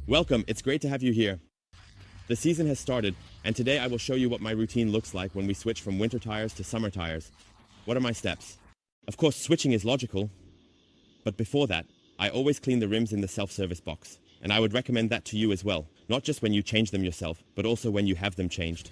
Welcome, it's great to have you here. The season has started, and today I will show you what my routine looks like when we switch from winter tires to summer tires. What are my steps? Of course, switching is logical, but before that, I always clean the rims in the self-service box, and I would recommend that to you as well, not just when you change them yourself, but also when you have them changed.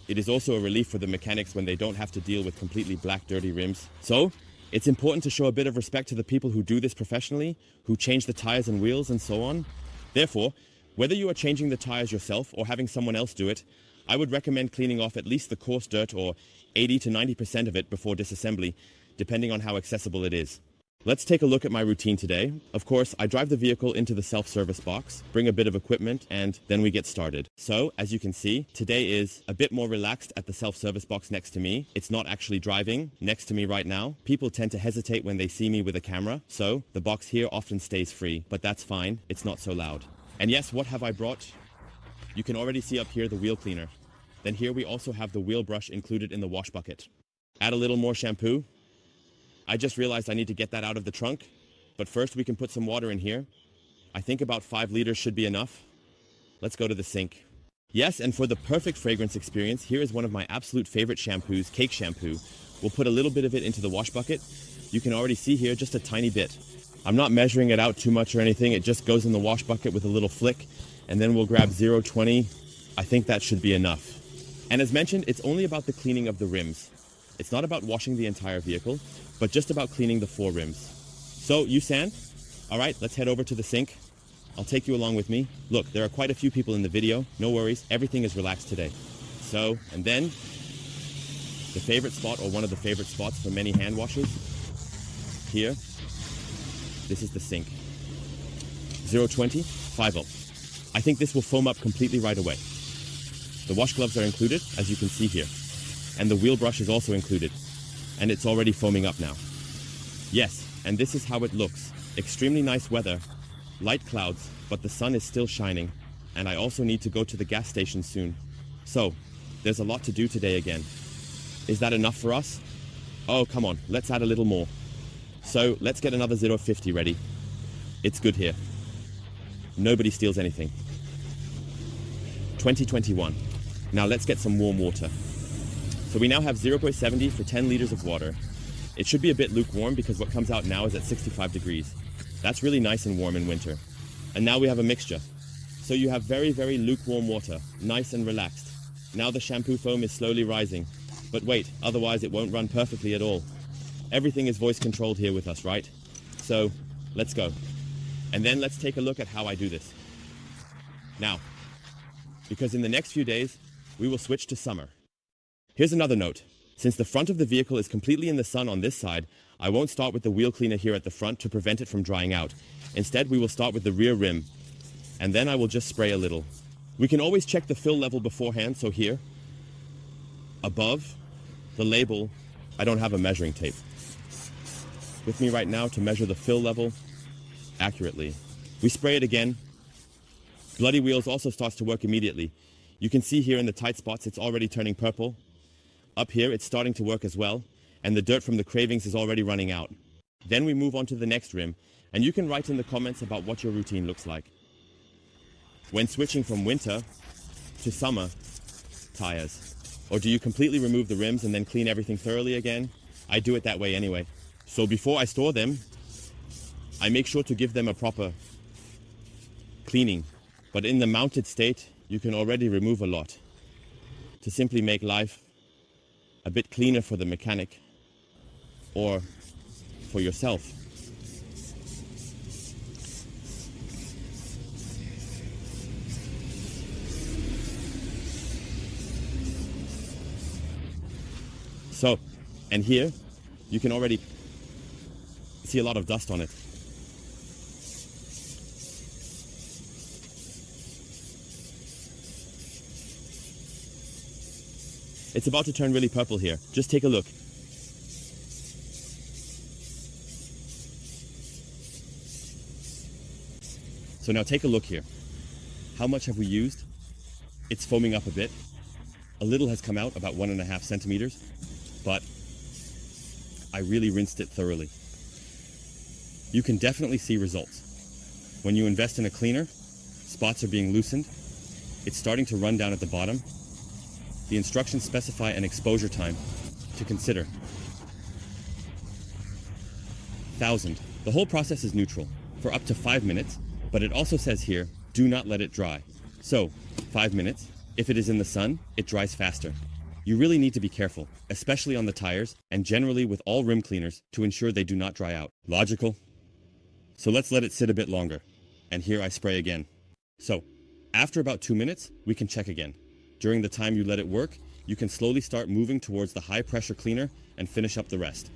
It is also a relief for the mechanics when they don't have to deal with completely black, dirty rims. So, it's important to show a bit of respect to the people who do this professionally, who change the tires and wheels and so on. Therefore, whether you are changing the tires yourself or having someone else do it, I would recommend cleaning off at least the coarse dirt or 80 to 90% of it before disassembly, depending on how accessible it is. Let's take a look at my routine today. Of course, I drive the vehicle into the self-service box, bring a bit of equipment, and then we get started. So, as you can see, today is a bit more relaxed at the self-service box next to me. It's not actually driving next to me right now. People tend to hesitate when they see me with a camera, so the box here often stays free, but that's fine. It's not so loud. And yes, what have I brought? You can already see up here the wheel cleaner. Then here we also have the wheel brush included in the wash bucket. Add a little more shampoo. I just realized I need to get that out of the trunk, but first we can put some water in here. I think about 5 liters should be enough. Let's go to the sink. Yes, and for the perfect fragrance experience, here is one of my absolute favorite shampoos, cake shampoo. We'll put a little bit of it into the wash bucket. You can already see here just a tiny bit. I'm not measuring it out too much or anything. It just goes in the wash bucket with a little flick, and then we'll grab 0.20. I think that should be enough. And as mentioned, it's only about the cleaning of the rims. It's not about washing the entire vehicle, but just about cleaning the 4 rims. So, you sand? All right, let's head over to the sink. I'll take you along with me. Look, there are quite a few people in the video. No worries, everything is relaxed today. So, and then, the favorite spot, or one of the favorite spots for many hand washes, here. This is the sink. 0.20, 5 I think this will foam up completely right away. The wash gloves are included, as you can see here. And the wheel brush is also included. And it's already foaming up now. Yes, and this is how it looks. Extremely nice weather. Light clouds, but the sun is still shining. And I also need to go to the gas station soon. So, there's a lot to do today again. Is that enough for us? Oh, come on, let's add a little more. So, let's get another 0.50 ready. It's good here. Nobody steals anything. 2021. Now let's get some warm water. So we now have 0.70 for 10 liters of water. It should be a bit lukewarm because what comes out now is at 65 degrees. That's really nice and warm in winter. And now we have a mixture. So you have very, very lukewarm water, nice and relaxed. Now the shampoo foam is slowly rising. But wait, otherwise it won't run perfectly at all. Everything is voice controlled here with us, right? So, let's go. And then let's take a look at how I do this. Now, because in the next few days, we will switch to summer. Here's another note. Since the front of the vehicle is completely in the sun on this side, I won't start with the wheel cleaner here at the front to prevent it from drying out. Instead, we will start with the rear rim, and then I will just spray a little. We can always check the fill level beforehand, so here, above the label, I don't have a measuring tape with me right now to measure the fill level accurately. We spray it again. Bloody wheels also starts to work immediately. You can see here in the tight spots it's already turning purple. Up here it's starting to work as well, and the dirt from the cravings is already running out. Then we move on to the next rim, and you can write in the comments about what your routine looks like. When switching from winter to summer tires, or do you completely remove the rims and then clean everything thoroughly again? I do it that way anyway. So before I store them, I make sure to give them a proper cleaning. But in the mounted state, you can already remove a lot to simply make life a bit cleaner for the mechanic or for yourself. So, and here, you can already see a lot of dust on it. It's about to turn really purple here. Just take a look. So now take a look here. How much have we used? It's foaming up a bit. A little has come out, about 1.5 centimeters, but I really rinsed it thoroughly. You can definitely see results. When you invest in a cleaner, Spots are being loosened. It's starting to run down at the bottom. The instructions specify an exposure time to consider. 1000. The whole process is neutral for up to 5 minutes, but it also says here, do not let it dry. So, 5 minutes. If it is in the sun, it dries faster. You really need to be careful, especially on the tires and generally with all rim cleaners to ensure they do not dry out. Logical? So let's let it sit a bit longer. And here I spray again. So, after about 2 minutes, we can check again. During the time you let it work, you can slowly start moving towards the high pressure cleaner and finish up the rest.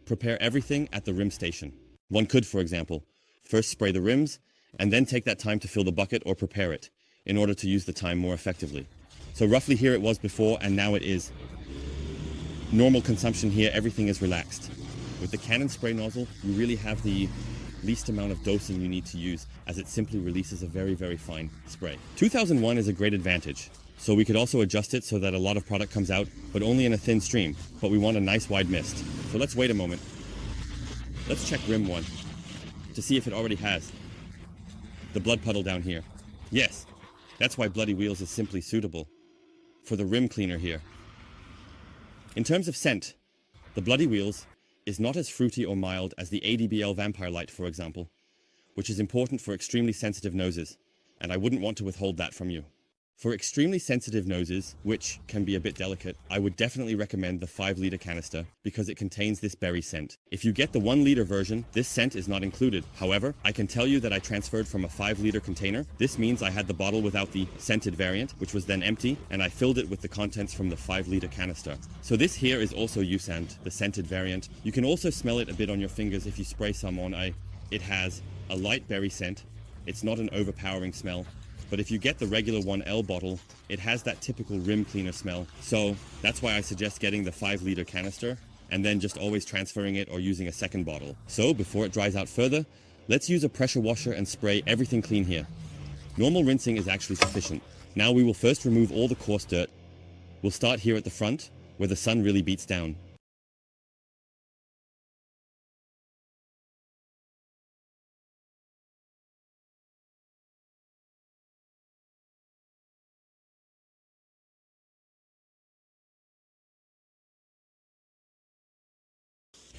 Prepare everything at the rim station. One could, for example, first spray the rims and then take that time to fill the bucket or prepare it in order to use the time more effectively. So roughly here it was before and now it is. Normal consumption here, everything is relaxed. With the Canon spray nozzle, you really have the least amount of dosing you need to use as it simply releases a very, very fine spray. 2001 is a great advantage. So we could also adjust it so that a lot of product comes out, but only in a thin stream. But we want a nice wide mist. So let's wait a moment. Let's check rim 1 to see if it already has the blood puddle down here. Yes, that's why Bloody Wheels is simply suitable for the rim cleaner here. In terms of scent, the Bloody Wheels is not as fruity or mild as the ADBL Vampire Light, for example, which is important for extremely sensitive noses, and I wouldn't want to withhold that from you. For extremely sensitive noses, which can be a bit delicate, I would definitely recommend the 5-liter canister because it contains this berry scent. If you get the 1-liter version, this scent is not included. However, I can tell you that I transferred from a 5-liter container. This means I had the bottle without the scented variant, which was then empty, and I filled it with the contents from the 5-liter canister. So this here is also Usand, the scented variant. You can also smell it a bit on your fingers if you spray some on. It has a light berry scent. It's not an overpowering smell. But if you get the regular 1L bottle, it has that typical rim cleaner smell. So that's why I suggest getting the 5-liter canister and then just always transferring it or using a second bottle. So before it dries out further, let's use a pressure washer and spray everything clean here. Normal rinsing is actually sufficient. Now we will first remove all the coarse dirt. We'll start here at the front, where the sun really beats down.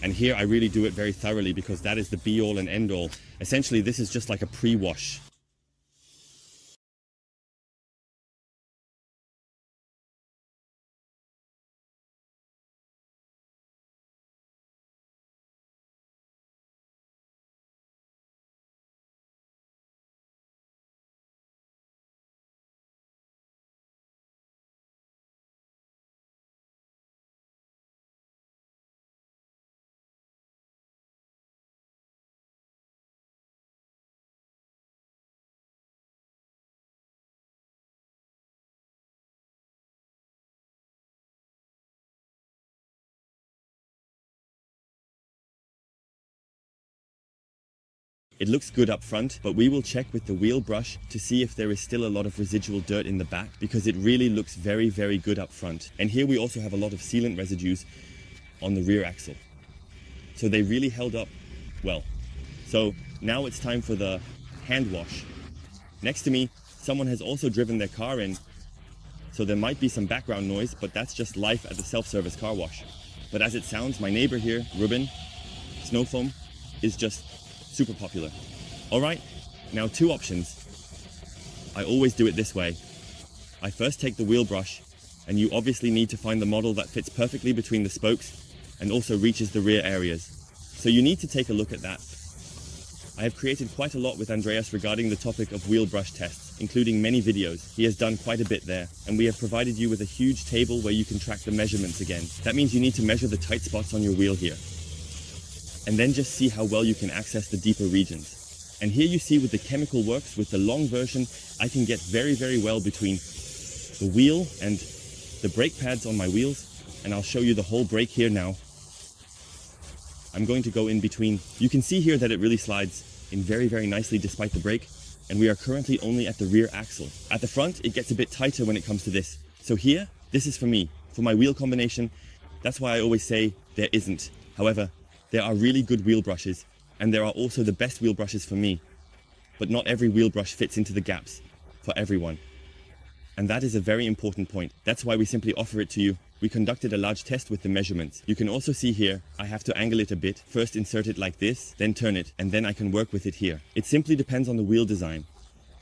And here I really do it very thoroughly because that is the be-all and end-all. Essentially, this is just like a pre-wash. It looks good up front, but we will check with the wheel brush to see if there is still a lot of residual dirt in the back because it really looks very, very good up front. And here we also have a lot of sealant residues on the rear axle. So they really held up well. So now it's time for the hand wash. Next to me, someone has also driven their car in, so there might be some background noise, but that's just life at the self-service car wash. But as it sounds, my neighbor here, Ruben, Snow Foam, is just super popular. All right, now 2 options. I always do it this way. I first take the wheel brush, and you obviously need to find the model that fits perfectly between the spokes and also reaches the rear areas. So you need to take a look at that. I have created quite a lot with Andreas regarding the topic of wheel brush tests, including many videos. He has done quite a bit there, and we have provided you with a huge table where you can track the measurements again. That means you need to measure the tight spots on your wheel here, and then just see how well you can access the deeper regions. And here you see with the ChemicalWorkz, with the long version, I can get very, very well between the wheel and the brake pads on my wheels, and I'll show you the whole brake here now. I'm going to go in between. You can see here that it really slides in very, very nicely despite the brake, and we are currently only at the rear axle. At the front, it gets a bit tighter when it comes to this. So here, this is for me, for my wheel combination. That's why I always say there isn't. However, there are really good wheel brushes, and there are also the best wheel brushes for me. but not every wheel brush fits into the gaps for everyone. And that is a very important point. That's why we simply offer it to you. We conducted a large test with the measurements. You can also see here, I have to angle it a bit. First insert it like this, then turn it, and then I can work with it here. It simply depends on the wheel design.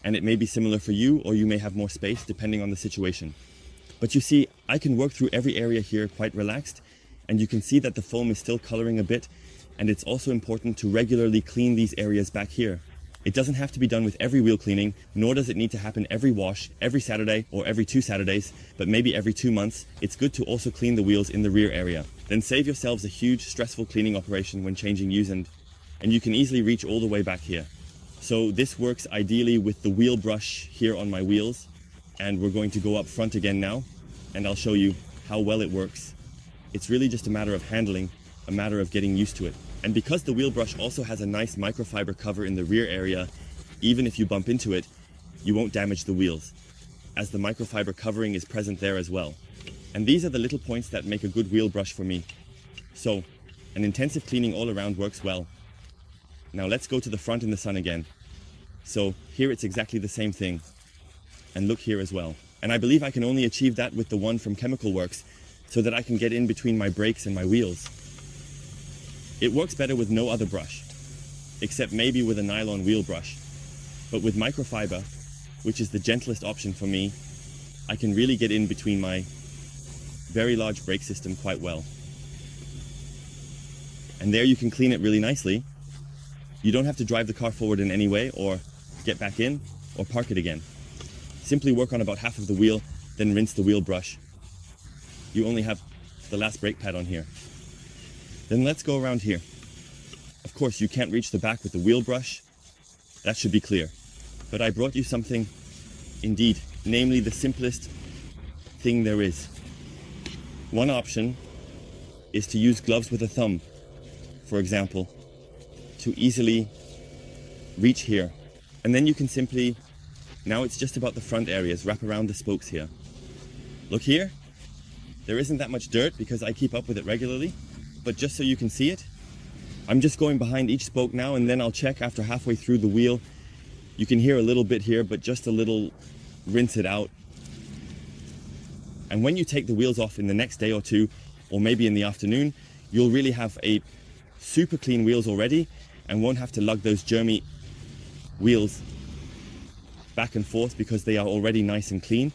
And it may be similar for you, or you may have more space depending on the situation. But you see, I can work through every area here quite relaxed, and you can see that the foam is still coloring a bit, and it's also important to regularly clean these areas back here. It doesn't have to be done with every wheel cleaning, nor does it need to happen every wash, every Saturday or every 2 Saturdays, but maybe every 2 months. It's good to also clean the wheels in the rear area. Then save yourselves a huge stressful cleaning operation when changing use, and you can easily reach all the way back here. So this works ideally with the wheel brush here on my wheels, and we're going to go up front again now, and I'll show you how well it works. It's really just a matter of handling, a matter of getting used to it. And because the wheel brush also has a nice microfiber cover in the rear area, even if you bump into it, you won't damage the wheels, as the microfiber covering is present there as well. And these are the little points that make a good wheel brush for me. So, an intensive cleaning all around works well. Now let's go to the front in the sun again. So here it's exactly the same thing. And look here as well. And I believe I can only achieve that with the one from ChemicalWorkz, so that I can get in between my brakes and my wheels. It works better with no other brush, except maybe with a nylon wheel brush. But with microfiber, which is the gentlest option for me, I can really get in between my very large brake system quite well. And there you can clean it really nicely. You don't have to drive the car forward in any way, or get back in, or park it again. Simply work on about half of the wheel, then rinse the wheel brush. You only have the last brake pad on here. Then let's go around here. Of course, you can't reach the back with the wheel brush. That should be clear. But I brought you something, indeed, namely the simplest thing there is. One option is to use gloves with a thumb, for example, to easily reach here. And then you can simply, now it's just about the front areas, wrap around the spokes here. Look here. There isn't that much dirt because I keep up with it regularly. But just so you can see it, I'm just going behind each spoke now, and then I'll check after halfway through the wheel. You can hear a little bit here, but just a little, rinse it out. And when you take the wheels off in the next day or two, or maybe in the afternoon, you'll really have a super clean wheels already and won't have to lug those germy wheels back and forth because they are already nice and clean.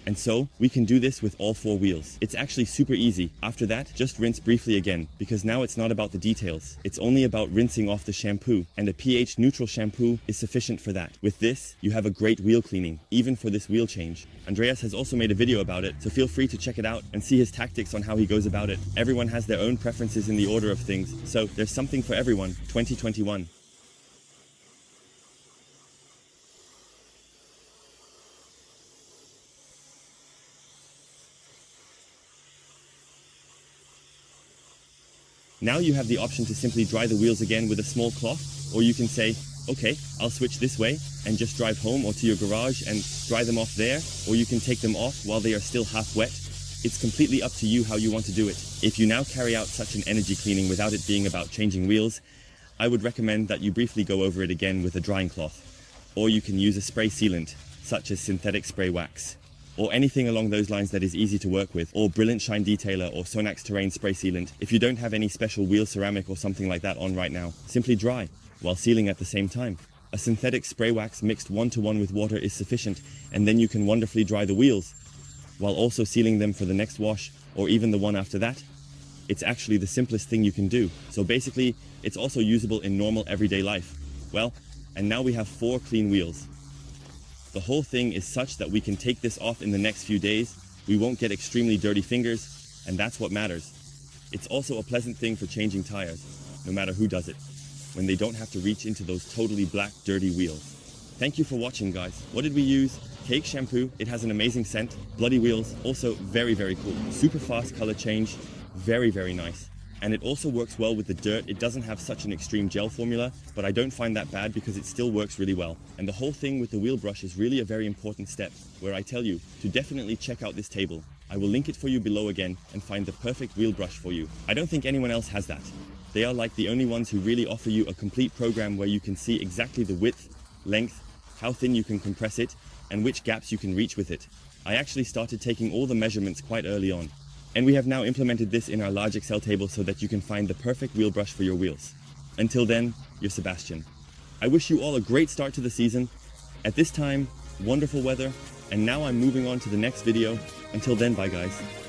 And so we can do this with all 4 wheels. It's actually super easy. After that, just rinse briefly again, because now it's not about the details. It's only about rinsing off the shampoo, and a pH neutral shampoo is sufficient for that. With this, you have a great wheel cleaning, even for this wheel change. Andreas has also made a video about it, so feel free to check it out and see his tactics on how he goes about it. Everyone has their own preferences in the order of things, so there's something for everyone. 2021. Now you have the option to simply dry the wheels again with a small cloth, or you can say, okay, I'll switch this way and just drive home or to your garage and dry them off there, or you can take them off while they are still half wet. It's completely up to you how you want to do it. If you now carry out such an energy cleaning without it being about changing wheels, I would recommend that you briefly go over it again with a drying cloth, or you can use a spray sealant, such as synthetic spray wax, or anything along those lines that is easy to work with, or Brilliant Shine Detailer or Sonax Terrain spray sealant. If you don't have any special wheel ceramic or something like that on right now, simply dry while sealing at the same time. A synthetic spray wax mixed 1-to-1 with water is sufficient, and then you can wonderfully dry the wheels while also sealing them for the next wash or even the one after that. It's actually the simplest thing you can do. So basically, it's also usable in normal everyday life. Well, and now we have 4 clean wheels. The whole thing is such that we can take this off in the next few days. We won't get extremely dirty fingers, and that's what matters. It's also a pleasant thing for changing tires, no matter who does it, when they don't have to reach into those totally black, dirty wheels. Thank you for watching, guys. What did we use? Cake shampoo. It has an amazing scent. Bloody wheels. Also very, very cool. Super fast color change. Very, very nice. And it also works well with the dirt. It doesn't have such an extreme gel formula, but I don't find that bad because it still works really well. And the whole thing with the wheel brush is really a very important step, where I tell you to definitely check out this table. I will link it for you below again and find the perfect wheel brush for you. I don't think anyone else has that. They are like the only ones who really offer you a complete program where you can see exactly the width, length, how thin you can compress it, and which gaps you can reach with it. I actually started taking all the measurements quite early on. And we have now implemented this in our large Excel table so that you can find the perfect wheel brush for your wheels. Until then, you're Sebastian. I wish you all a great start to the season. At this time, wonderful weather, and now I'm moving on to the next video. Until then, bye guys.